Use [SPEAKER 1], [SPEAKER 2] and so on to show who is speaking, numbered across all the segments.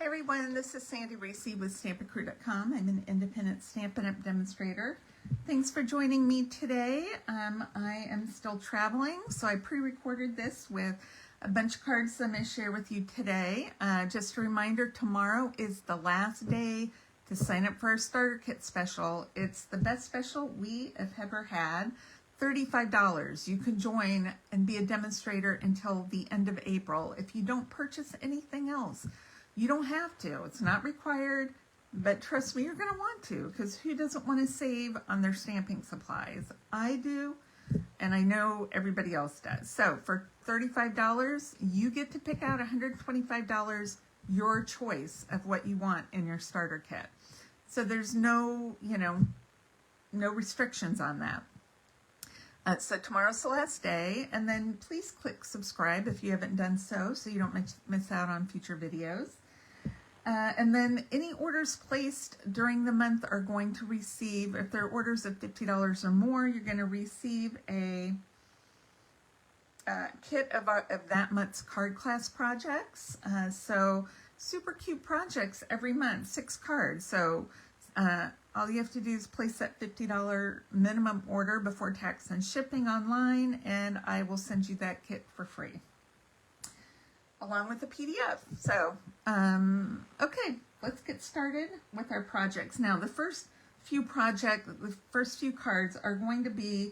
[SPEAKER 1] Hi everyone, this is Sandy Racy with Stampin' Crew.com. I'm an independent Stampin' Up! Demonstrator. Thanks for joining me today. I am still traveling, so I pre-recorded this with a bunch of cards that I'm going to share with you today. Just a reminder, tomorrow is the last day to sign up for our starter kit special. It's the best special we have ever had. $35. You can join and be a demonstrator until the end of April. If you don't purchase anything else, you don't have to. It's not required, but trust me, you're going to want to, because who doesn't want to save on their stamping supplies? I do, and I know everybody else does. So for $35, you get to pick out $125, your choice of what you want in your starter kit. So there's no, no restrictions on that. So tomorrow's the last day, and then please click subscribe if you haven't done so you don't miss out on future videos. And then any orders placed during the month are going to receive, if they're orders of $50 or more, you're going to receive a kit of that month's card class projects. So super cute projects every month, 6 cards. So all you have to do is place that $50 minimum order before tax and shipping online, and I will send you that kit for free, along with the PDF. So, okay, let's get started with our projects. Now, the first few cards are going to be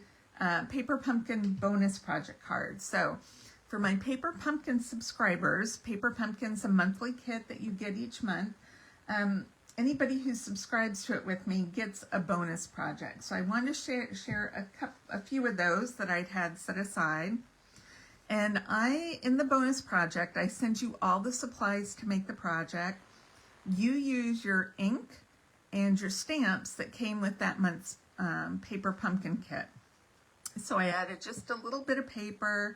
[SPEAKER 1] Paper Pumpkin bonus project cards. So, for my Paper Pumpkin subscribers, Paper Pumpkin's a monthly kit that you get each month. Anybody who subscribes to it with me gets a bonus project. So I wanted to share a few of those that I'd had set aside. And in the bonus project, I send you all the supplies to make the project. You use your ink and your stamps that came with that month's Paper Pumpkin kit. So I added just a little bit of paper.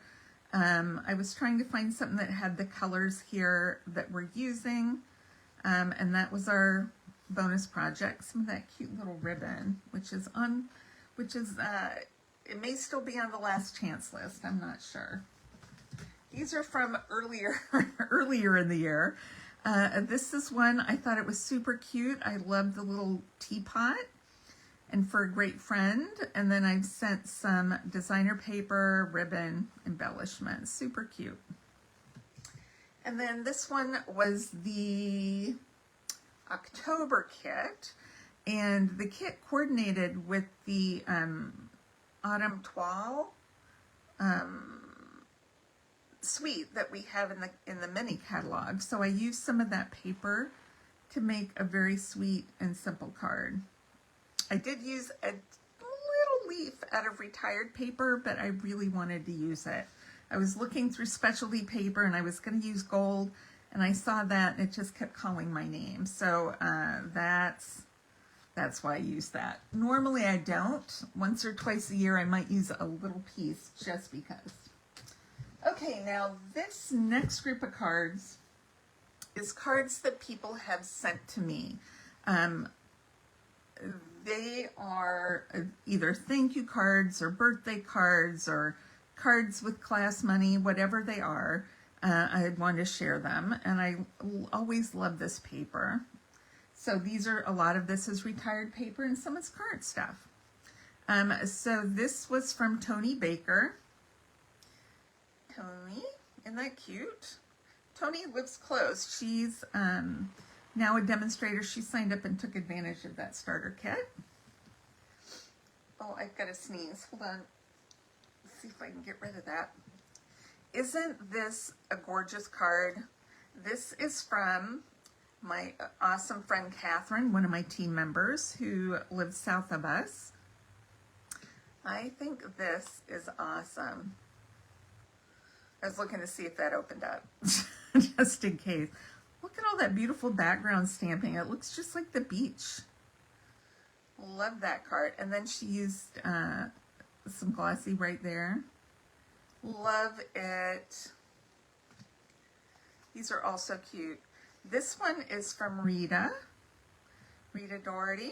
[SPEAKER 1] I was trying to find something that had the colors here that we're using. And that was our bonus project. Some of that cute little ribbon, it may still be on the last chance list. I'm not sure. These are from earlier in the year. This is one, I thought it was super cute. I love the little teapot, and for a great friend. And then I've sent some designer paper, ribbon, embellishments. Super cute. And then this one was the October kit, and the kit coordinated with the Autumn Toile suite that we have in the mini catalog. So I used some of that paper to make a very sweet and simple card. I did use a little leaf out of retired paper, but I really wanted to use it. I was looking through specialty paper and I was going to use gold, and I saw that and it just kept calling my name. So that's why I use that. Normally I don't. Once or twice a year I might use a little piece just because. Okay, now this next group of cards is cards that people have sent to me. They are either thank you cards or birthday cards or cards with class money, whatever they are. I want to share them, and I always love this paper. So a lot of this is retired paper and some is current stuff. So this was from Tony Baker. Tony, isn't that cute? Tony lives close. She's now a demonstrator. She signed up and took advantage of that starter kit. Oh, I've got to sneeze. Hold on. See if I can get rid of that. Isn't this a gorgeous card? This is from my awesome friend Catherine, one of my team members who lives south of us. I think this is awesome. I was looking to see if that opened up, just in case. Look at all that beautiful background stamping. It looks just like the beach. Love that card. And then she used some glossy right there. Love it. These are also cute. This one is from Rita Doherty.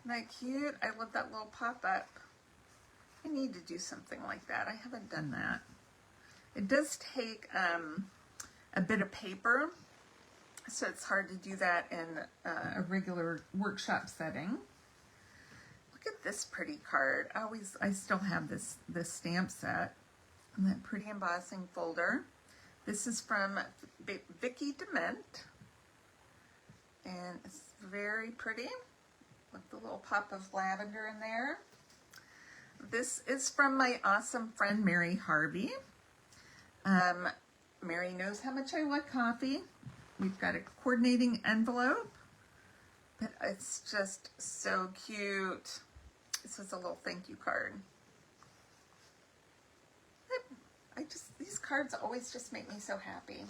[SPEAKER 1] Isn't that cute? I love that little pop-up. I need to do something like that. I haven't done that. It does take a bit of paper So it's hard to do that in a regular workshop setting. Look at this pretty card. I still have this stamp set and that pretty embossing folder. This is from Vicki Dement, and it's very pretty with the little pop of lavender in there. This is from my awesome friend Mary Harvey. Mary knows how much I like coffee. We've got a coordinating envelope, but it's just so cute. This is a little thank you card. These cards always just make me so happy.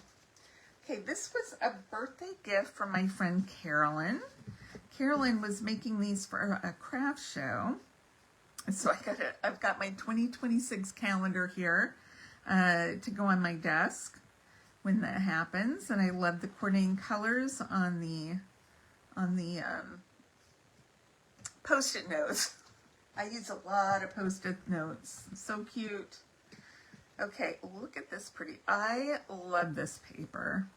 [SPEAKER 1] Okay, this was a birthday gift from my friend Carolyn. Carolyn was making these for a craft show. So I've got my 2026 calendar here to go on my desk when that happens, and I love the coordinating colors on the Post-it notes. I use a lot of Post-it notes. So cute. Okay, look at this pretty. I love this paper.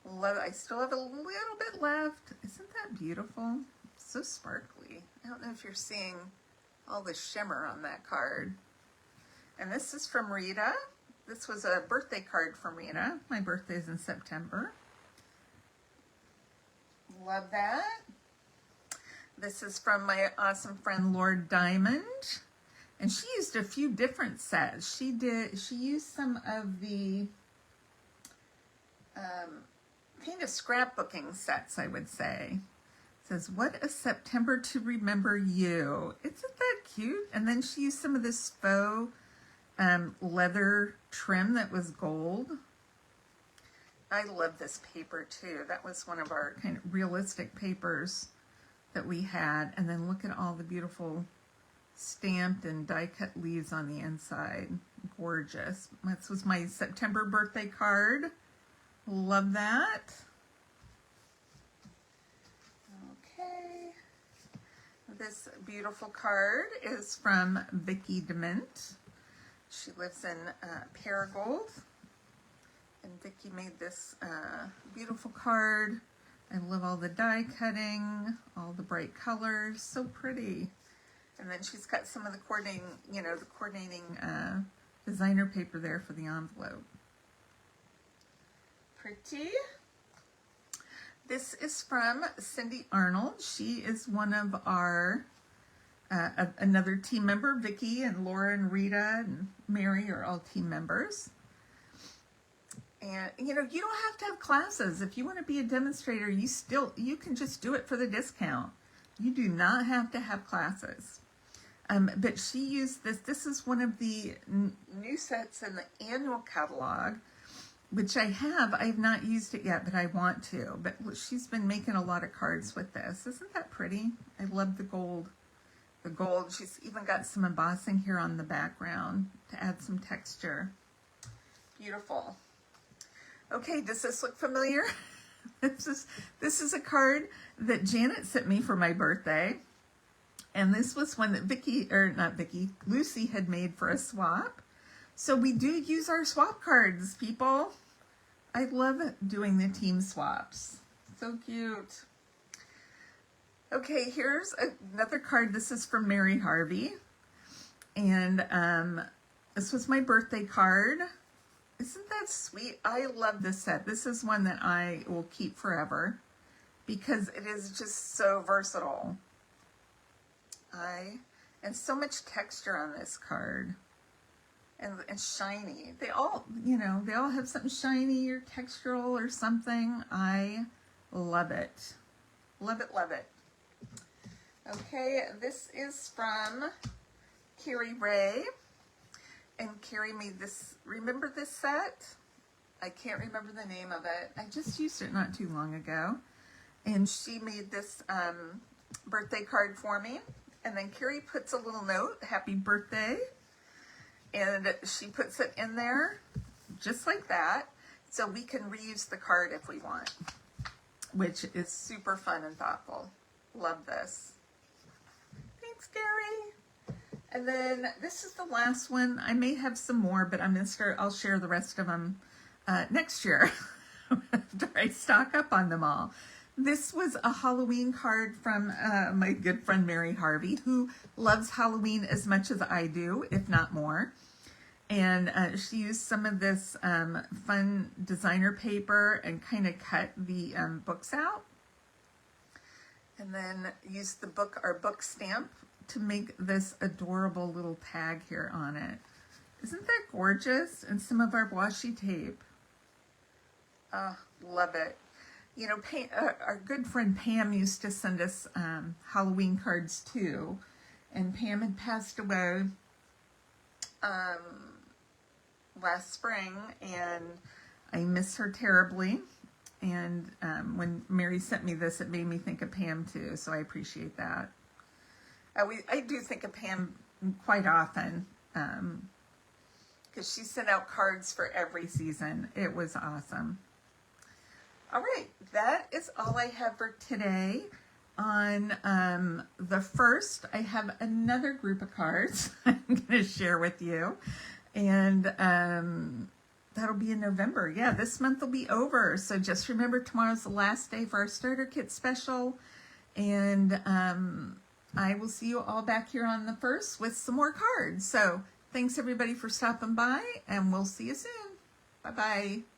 [SPEAKER 1] Love it. I still have a little bit left. Isn't that beautiful? So sparkly. I don't know if you're seeing all the shimmer on that card. And this is from Rita. This was a birthday card from Rita. My birthday is in September. Love that. This is from my awesome friend Lord Diamond. And she used a few different sets. She used some of the kind of scrapbooking sets, I would say. It says, what a September to remember you. Isn't that cute? And then she used some of this faux leather trim that was gold. I love this paper too. That was one of our kind of realistic papers that we had. And then look at all the beautiful stamped and die-cut leaves on the inside. Gorgeous. This was my September birthday card. Love that. Okay. This beautiful card is from Vicki Dement. She lives in Paragould. And Vicki made this beautiful card. I love all the die cutting, all the bright colors. So pretty. And then she's got some of the coordinating, designer paper there for the envelope. Pretty. This is from Cindy Arnold. She is one of our, another team member. Vicki and Laura and Rita and Mary are all team members. And, you don't have to have classes. If you want to be a demonstrator, you can just do it for the discount. You do not have to have classes. But she used this. This is one of the new sets in the annual catalog, which I have. I have not used it yet, but I want to. But she's been making a lot of cards with this. Isn't that pretty? I love the gold. The gold. She's even got some embossing here on the background to add some texture. Beautiful. Okay, does this look familiar? This is a card that Janet sent me for my birthday. And this was one that Lucy had made for a swap. So we do use our swap cards, people. I love doing the team swaps. So cute. Okay, here's another card. This is from Mary Harvey. And this was my birthday card. Isn't that sweet? I love this set. This is one that I will keep forever because it is just so versatile. And so much texture on this card, and shiny. They all have something shiny or textural or something. I love it. Love it, love it. Okay, this is from Carrie Ray. And Carrie made this, remember this set? I can't remember the name of it. I just used it not too long ago. And she made this birthday card for me. And then Carrie puts a little note, happy birthday. And she puts it in there, just like that. So we can reuse the card if we want, which is super fun and thoughtful. Love this. Thanks, Carrie. And then this is the last one. I may have some more, but I'll share the rest of them next year after I stock up on them all. This was a Halloween card from my good friend Mary Harvey, who loves Halloween as much as I do, if not more. And she used some of this fun designer paper and kind of cut the books out. And then used our book stamp to make this adorable little tag here on it. Isn't that gorgeous? And some of our washi tape. Love it. You know, our good friend Pam used to send us Halloween cards too. And Pam had passed away last spring, and I miss her terribly. And when Mary sent me this, it made me think of Pam too, so I appreciate that. I do think of Pam quite often, because she sent out cards for every season. It was awesome. All right, that is all I have for today. On the 1st, I have another group of cards I'm going to share with you. And that'll be in November. Yeah, this month will be over. So just remember, tomorrow's the last day for our starter kit special. And I will see you all back here on the 1st with some more cards. So thanks everybody for stopping by, and we'll see you soon. Bye-bye.